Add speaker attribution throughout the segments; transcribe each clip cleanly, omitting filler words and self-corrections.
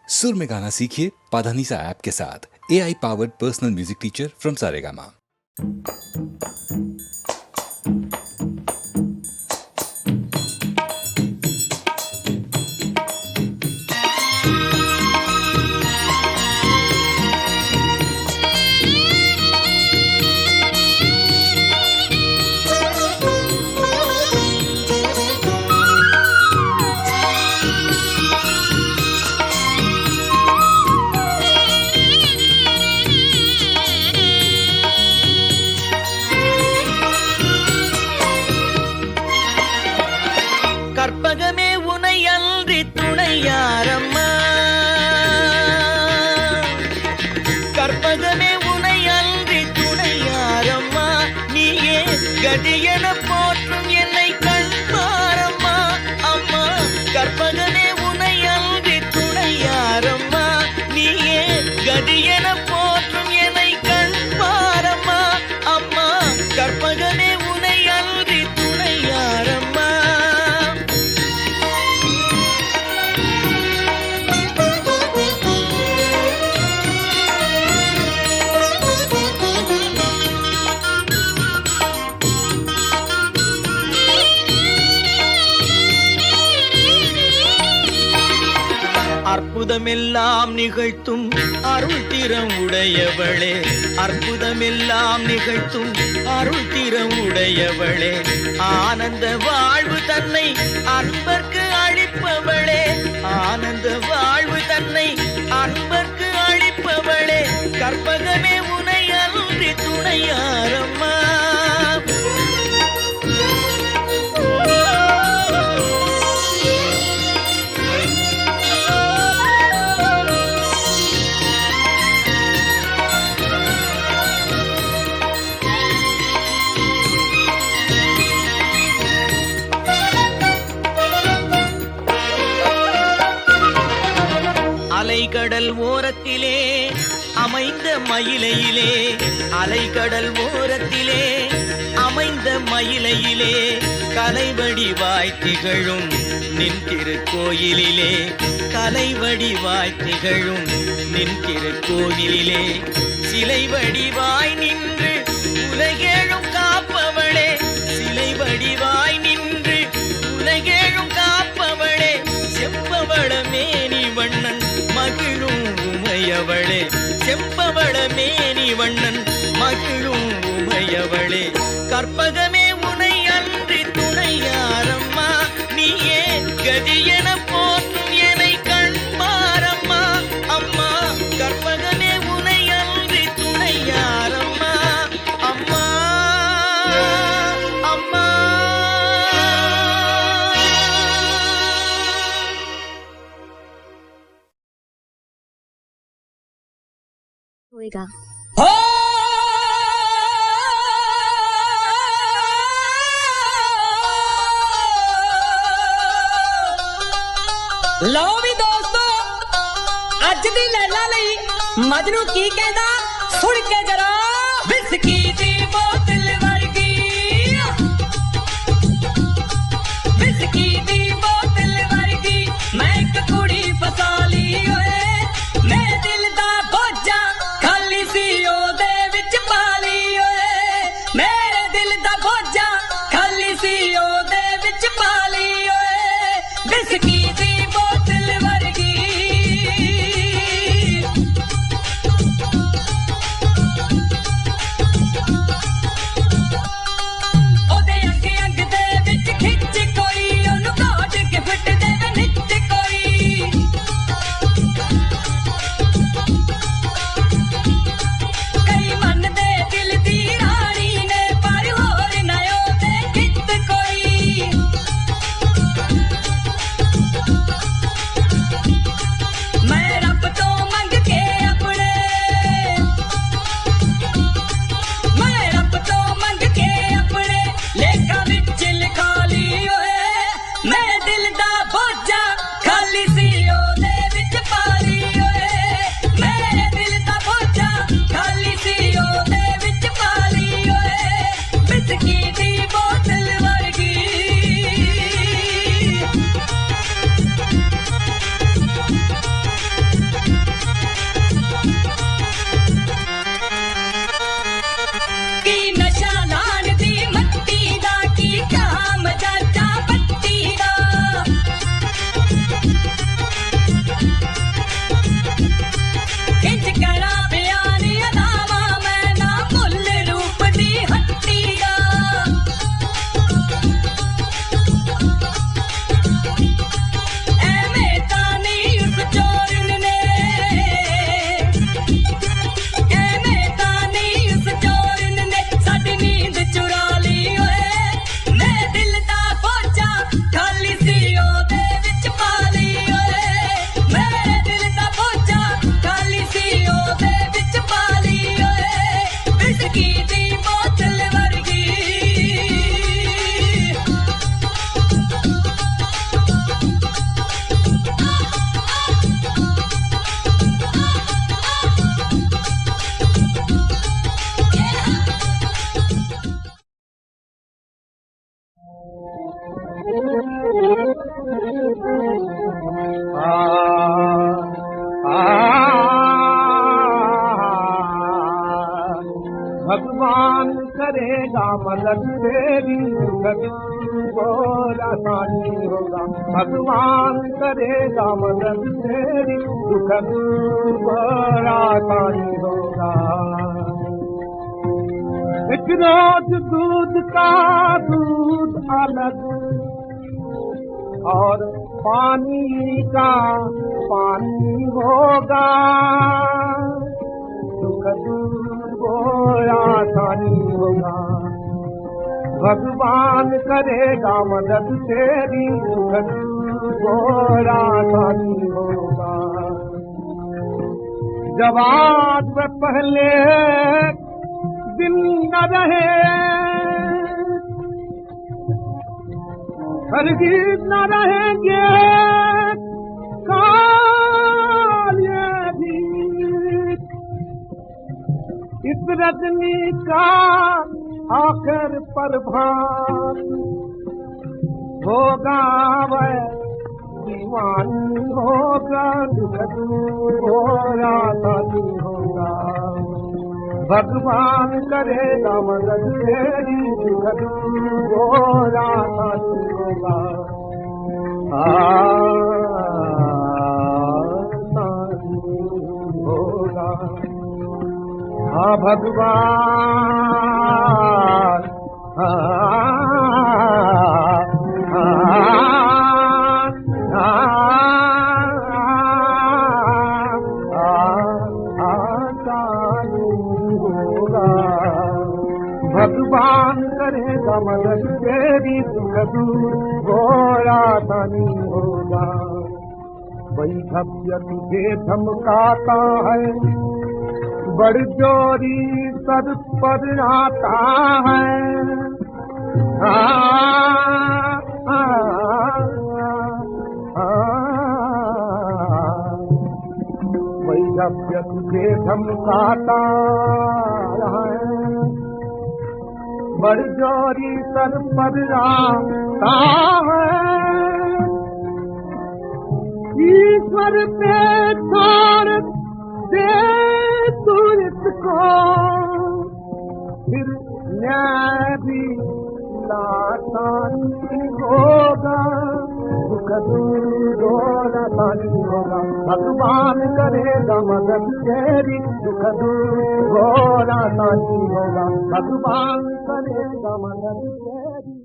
Speaker 1: सुर में गाना सीखिए पाधानीसा ऐप के साथ। AI powered personal music teacher from Saregama.
Speaker 2: கற்பகமே உனை அன்றி துணை யாரம்மா, கற்பகமே உனை அன்றி துணை யாரம்மா, நீயே கதியென போற்றும் என்னை கண் பாரம்மா அம்மா. கற்பகமே உனை அன்றி துணை யாரம்மா, நீயே கதியென போற்றும் என்னை கண் பாரம்மா அம்மா. கற்பகமே உனை அன்றி துணை யாரம்மா. அற்புதமெல்லாம் நிகழ்த்தும் அருள் திறம் உடையவளே, அற்புதமெல்லாம் நிகழ்த்தும் அருள் திறம் உடையவளே, ஆனந்த வாழ்வு தன்னை அன்பர்க்கு அளிப்பவளே, ஆனந்த வாழ்வு தன்னை அன்பர்க்கு அளிப்பவளே, கற்பகமே உனை அன்றி துணை யாரம்மா. அலைகடல் ஓரத்திலே அமைந்த மயிலையிலே, அலைகடல் ஓரத்திலே அமைந்த மயிலையிலே, கலைவடிவாய் திகழும் நின் திருக்கோயிலிலே, கலைவடிவாய் திகழும் நின் திருக்கோயிலிலே, சிலை வடிவாய் நின்று உலகேழும் காப்பவளே, சிலை வடிவாய் நின்று உலகேழும் காப்பவளே, செம்பவள மேனி வண்ணன் மகிழும் உமையவளே, செம்பவள மேனி வண்ணன் மகிழும் உமையவளே, கற்பகமே உனை அன்றி துணை யாரம்மா, நீயே கதியென போற்றும் என்னை கண் பாரம்மா அம்மா. கற்பகமே உனை அன்றி துணை யாரம்மா அம்மா அம்மா.
Speaker 3: होएगा।
Speaker 4: लो भी दोस्तों, अज दी लैला लई मजनू की कहंदा सुन के जरा। विस्की दी बोतल वर्गी, विस्की दी बोतल वर्गी, मैं एक कुड़ी फसा ली ओए, मेरे दिल दा बोझा खाली सी ओदे विच पा ली ओए, मेरे दिल दा बोझा खाली सी ओदे विच पा ली ओए, विस्की दी बोतल वर्गी।
Speaker 5: करेगा मदद तेरी और आसानी होगा भगवान करेगा मदद तेरी दुख और आसानी होगा एक रोज दूध का दूध अलग और पानी का पानी होगा दुख दूर आसानी होगा भगवान करेगा मदद तेरी दुख दूर आसानी होगा जब आज में पहले दिन न रहे हरगिज न रहेंगे काले भी इस रजनी का आखिर प्रभात होगा वह दीवानी होगा दुख दूर होगा आसानी होगा भगवान करेगा मदद तेरी दुख दूर होगा आसानी होगा आसानी होगा हाँ भगवान भगवान करेगा मदद तेरी दुख दूर और आसानी होगा वही धब्य तुझे धमकाता है बड़ जोरी सर पर आता है वही धब्य तुझे धमकाता है बड़ जोरी सर पर आता है ईश्वर पे छोड़ दे तू इसको फिर न्याय भी आसानी होगा दुख दूर आसानी होगा भगवान करेगा मदद तेरी दुख दूर आसानी होगा भगवान करेगा मदद तेरी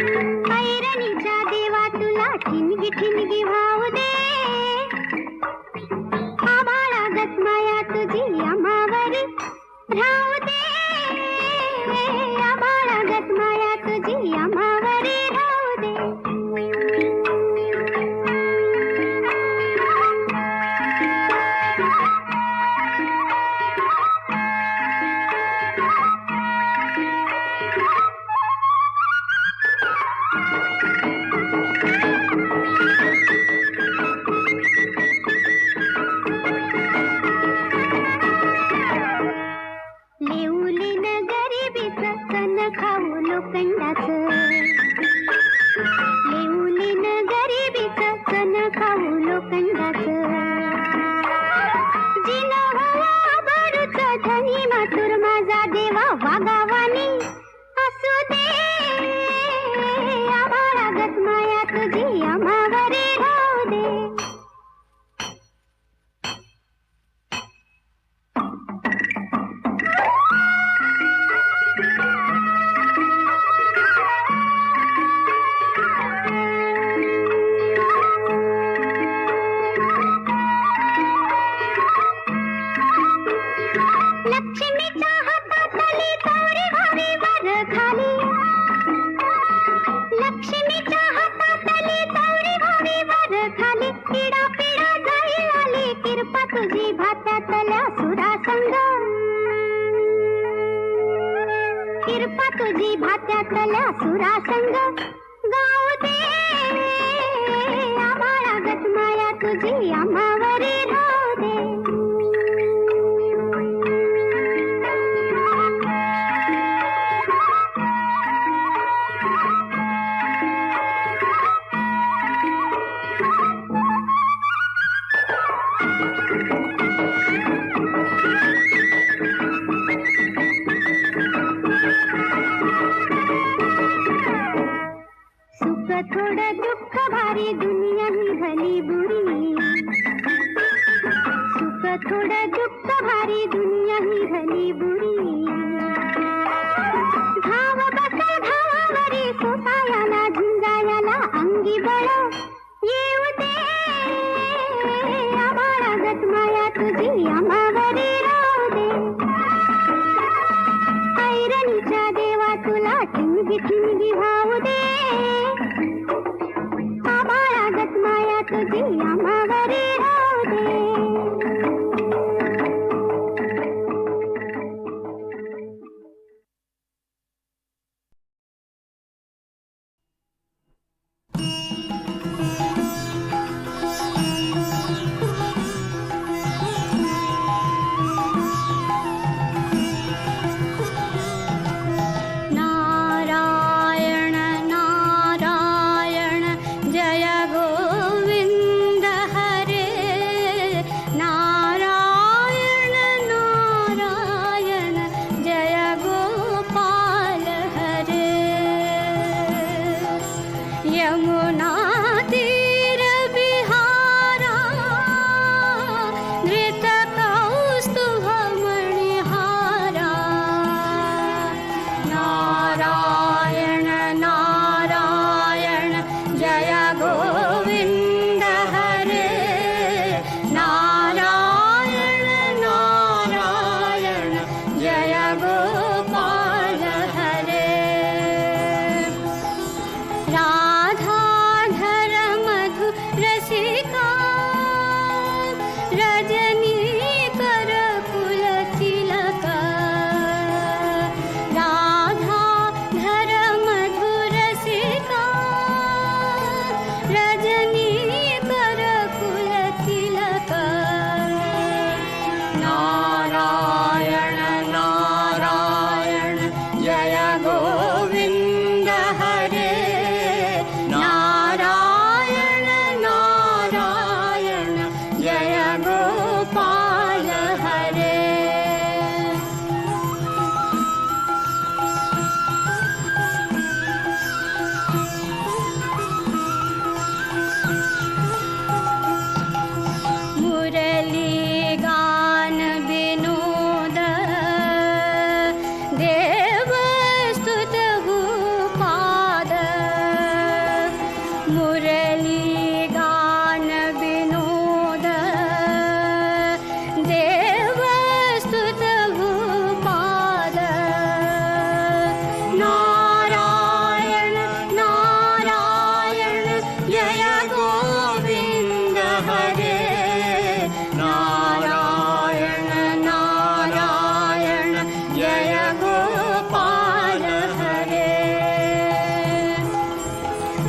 Speaker 3: ऐरणीच्या देवा तुला ठिणगी ठिणगी भाव दे आभाळागत माया तुझी आम्हावरी राहू दे आभाळागत माया तुझी आम्हावरी राहू दे लेऊलीन गरिबीचं सन खाऊ लोखंडाचं लेऊलीन गरिबीचं सन खाऊ लोखंडाचं जिन हवा भरूचं धनी मातुर माझा देवा वागावानी असू दे आभाळागत माया तुझी आम्हावरी राहू दे लक्ष्मीच्या हातातली कवरी व्हावी वर खाली लक्ष्मीच्या हातातली कवरी व्हावी वर खाली पिढा पिढा जाईल आली किरपा तुझी भात्यातल्या सुरासंग किरपा तुझी भात्यातल्या सुरासंग गाऊ दे आभाळागत माया तुझी आम्हावरी राहू दे थोडं दुःख भारी दुनिया ही झाली बुरी धाव बसल धावावरी सोपायाला झुंजायाला अंगी बळ येऊ दे आभाळागत माया तुझी आम्हावरी राहू दे ऐरणीच्या देवा तुला ठिणगी ठिणगी भाऊ दे आभाळागत माया तुझी आम्हावरी राहू दे नारायण नारायण जय गोविंद हरे नारायण नारायण जय गोपाल हरे यमुना तीर बिहारा धृत कौस्तुभ मणिहारा नारायण नारायण जय गोविंद हरे नारायण नारायण जय गोपाल हरे राधाधर मधु रसिका रजनी कर कुल तिलका राधाधर मधु रसिका रजनी कर कुल तिलका नारायण नारायण जय गोविंद हरे नारायण नारायण जय गोपाल हरे मुरली गान विनोद देव स्तुत भूपाद मुरली गान विनोद देव स्तुत भूपाद नारायण नारायण जय गोविंद हरे नारायण नारायण जय गोपाल हरे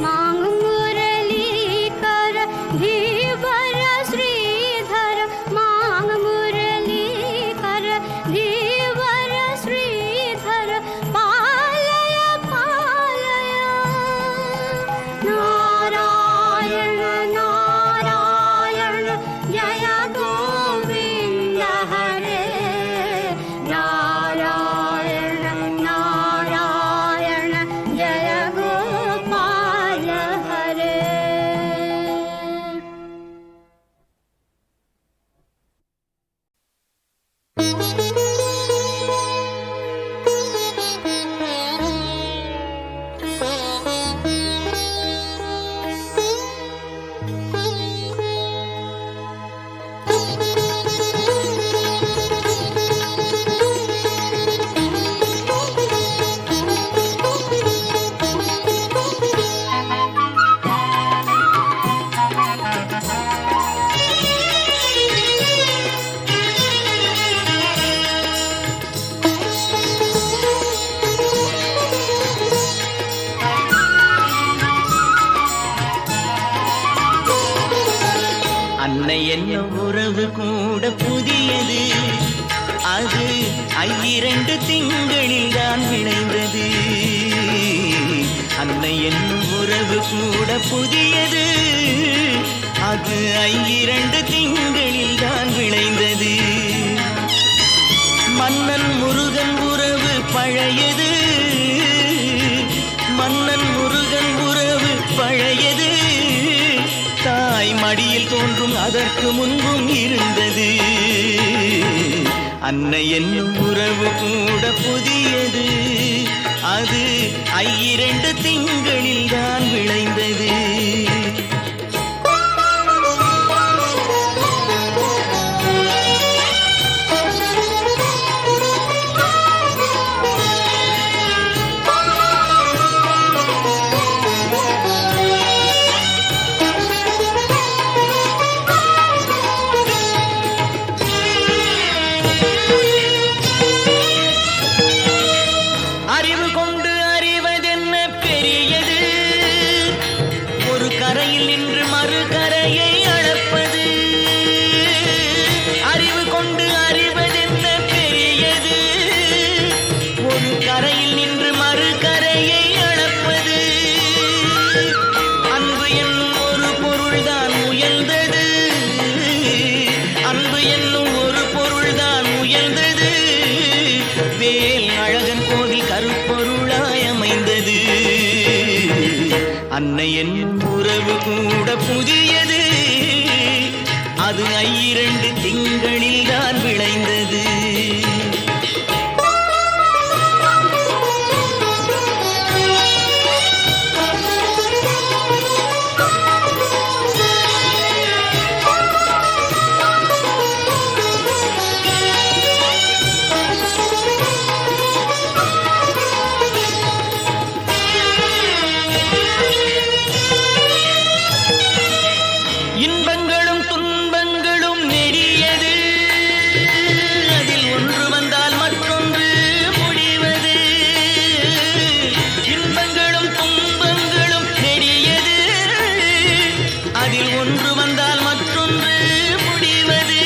Speaker 3: मांग मुरली कर धीवर श्रीधर मांग मुरली कर धीवर श्रीधर पालय पालय नारायण नारायण जय गोविंद हरे नारायण नारायण जय गोपाल हरे
Speaker 2: அன்னை என்னும் உறவு கூட புதியது அது 2 திங்களில் தான் விளைந்தது அன்னை என்னும் உறவு கூட புதியது அது 2 திங்களில் தான் விளைந்தது மன்னன் முருகன் உறவு பழையது மன்னன் முருகன் உறவு பழையது தாய் மடியில் தோன்றும் அதற்கு முன்பும் இருந்தது. அன்னை என்னும் உறவு கூட புதியது, அது 2 திங்களில் தான் விளைந்தது. அறிவு கொண்டு அறிவதென்ன பெரியது, ஒரு கரையில் நின்று மறு கரையை அளப்பது. அறிவு கொண்டு அறிவதென்ன பெரியது, ஒரு கரையில் நின்று மறு கரையை அளப்பது. அன்பு என்னும் ஒரு பொருள்தான் முயல்ந்தது, அன்பு என்னும் ஒரு பொருள்தான் முயல்ந்தது. வேல் அழகன் கோவில் கருப்பொருளாய் அமைந்தது. அன்னை என்னும் உறவு கூட புதியது, அது 2 திங்களில் தான் விளைந்தது. இன்பங்களும் துன்பங்களும் நெடியது, அதில் ஒன்று வந்தால் மற்றொன்று முடிவது. இன்பங்களும் துன்பங்களும் நெடியது, அதில் ஒன்று வந்தால் மற்றொன்று முடிவது.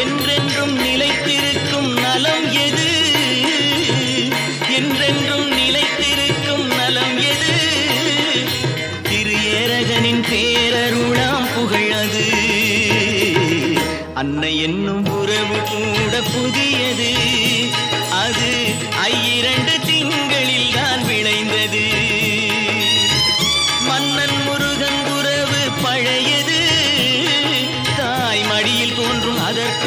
Speaker 2: என்றென்றும் நிலைத்திருக்கும் நலம் எது, என்றென்றும் நிலைத்திருக்கும் நலம் எது, திரு ஏரகனின் பேரருளாம் புகழது. அன்னை என்னும் உறவு கூட புதியது, அது 2 திங்களில் தான் விளைந்தது. மன்னன் முருகன் உறவு பழையது, தாய் மடியில் தோன்றும் அதற்கு